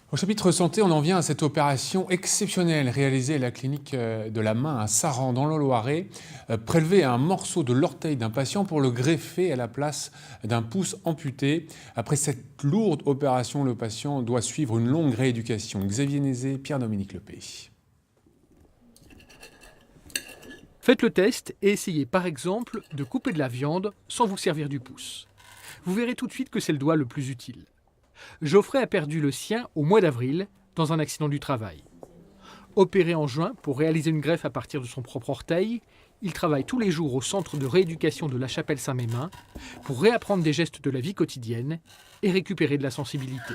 Au chapitre santé, on en vient à cette opération exceptionnelle réalisée à la clinique de la main à Saran, dans le Loiret. Prélever un morceau de l'orteil d'un patient pour le greffer à la place d'un pouce amputé. Après cette lourde opération, le patient doit suivre une longue rééducation. Xavier Nézet, Pierre-Dominique Lepay. Faites le test et essayez par exemple de couper de la viande sans vous servir du pouce. Vous verrez tout de suite que c'est le doigt le plus utile. Geoffrey a perdu le sien au mois d'avril dans un accident du travail. Opéré en juin pour réaliser une greffe à partir de son propre orteil, il travaille tous les jours au centre de rééducation de la Chapelle Saint-Mémin pour réapprendre des gestes de la vie quotidienne et récupérer de la sensibilité.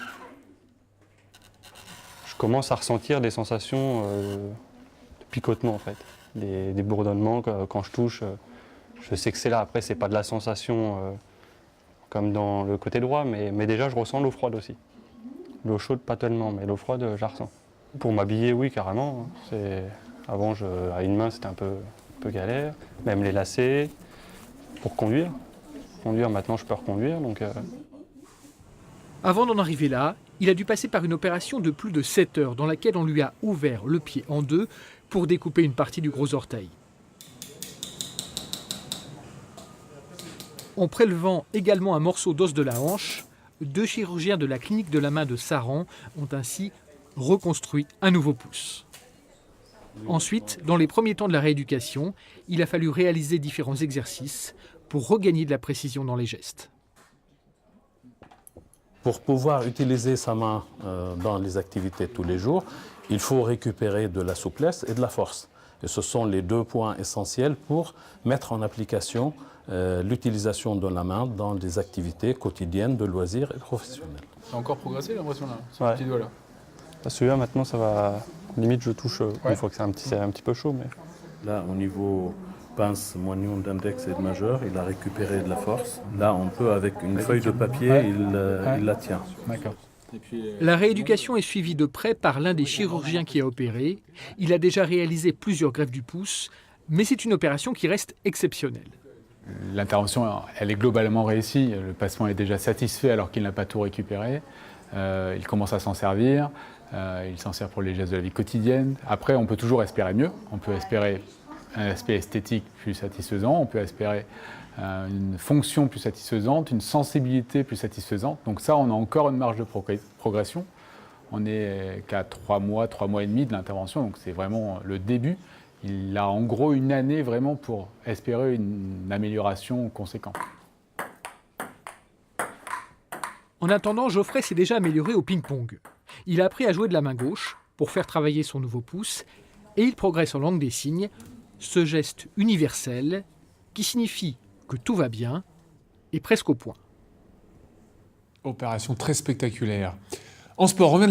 Je commence à ressentir des sensations de picotement en fait, des bourdonnements quand je touche. Je sais que c'est là. Après, c'est pas de la sensation comme dans le côté droit, mais déjà je ressens l'eau froide aussi. L'eau chaude pas tellement, mais l'eau froide je la ressens. Pour m'habiller, oui carrément. Avant, à une main c'était un peu galère, même les lacets. Pour conduire, maintenant je peux reconduire. Avant d'en arriver là, il a dû passer par une opération de plus de 7 heures dans laquelle on lui a ouvert le pied en deux pour découper une partie du gros orteil. En prélevant également un morceau d'os de la hanche, 2 chirurgiens de la clinique de la main de Saran ont ainsi reconstruit un nouveau pouce. Ensuite, dans les premiers temps de la rééducation, il a fallu réaliser différents exercices pour regagner de la précision dans les gestes. Pour pouvoir utiliser sa main dans les activités de tous les jours, il faut récupérer de la souplesse et de la force. Et ce sont les 2 points essentiels pour mettre en application l'utilisation de la main dans des activités quotidiennes de loisirs et professionnels. Ça a encore progressé l'impression là, ce Ouais. petit doigt là. Celui-là maintenant ça va, limite je touche une fois que c'est un petit peu chaud. Mais... Là, au niveau pince, moignon, d'index et de majeur, il a récupéré de la force. Là, on peut, avec une feuille de papier, il la tient. D'accord. La rééducation est suivie de près par l'un des chirurgiens qui a opéré. Il a déjà réalisé plusieurs greffes du pouce, mais c'est une opération qui reste exceptionnelle. L'intervention, elle est globalement réussie. Le patient est déjà satisfait alors qu'il n'a pas tout récupéré. Il commence à s'en servir. Il s'en sert pour les gestes de la vie quotidienne. Après, on peut toujours espérer mieux. On peut espérer un aspect esthétique plus satisfaisant. On peut espérer une fonction plus satisfaisante, une sensibilité plus satisfaisante. Donc ça, on a encore une marge de progression. On n'est qu'à 3 mois et demi de l'intervention. Donc c'est vraiment le début. Il a en gros une année vraiment pour espérer une amélioration conséquente. En attendant, Geoffrey s'est déjà amélioré au ping-pong. Il a appris à jouer de la main gauche pour faire travailler son nouveau pouce et il progresse en langue des signes, ce geste universel qui signifie que tout va bien et presque au point. Opération très spectaculaire. En sport, on revient de la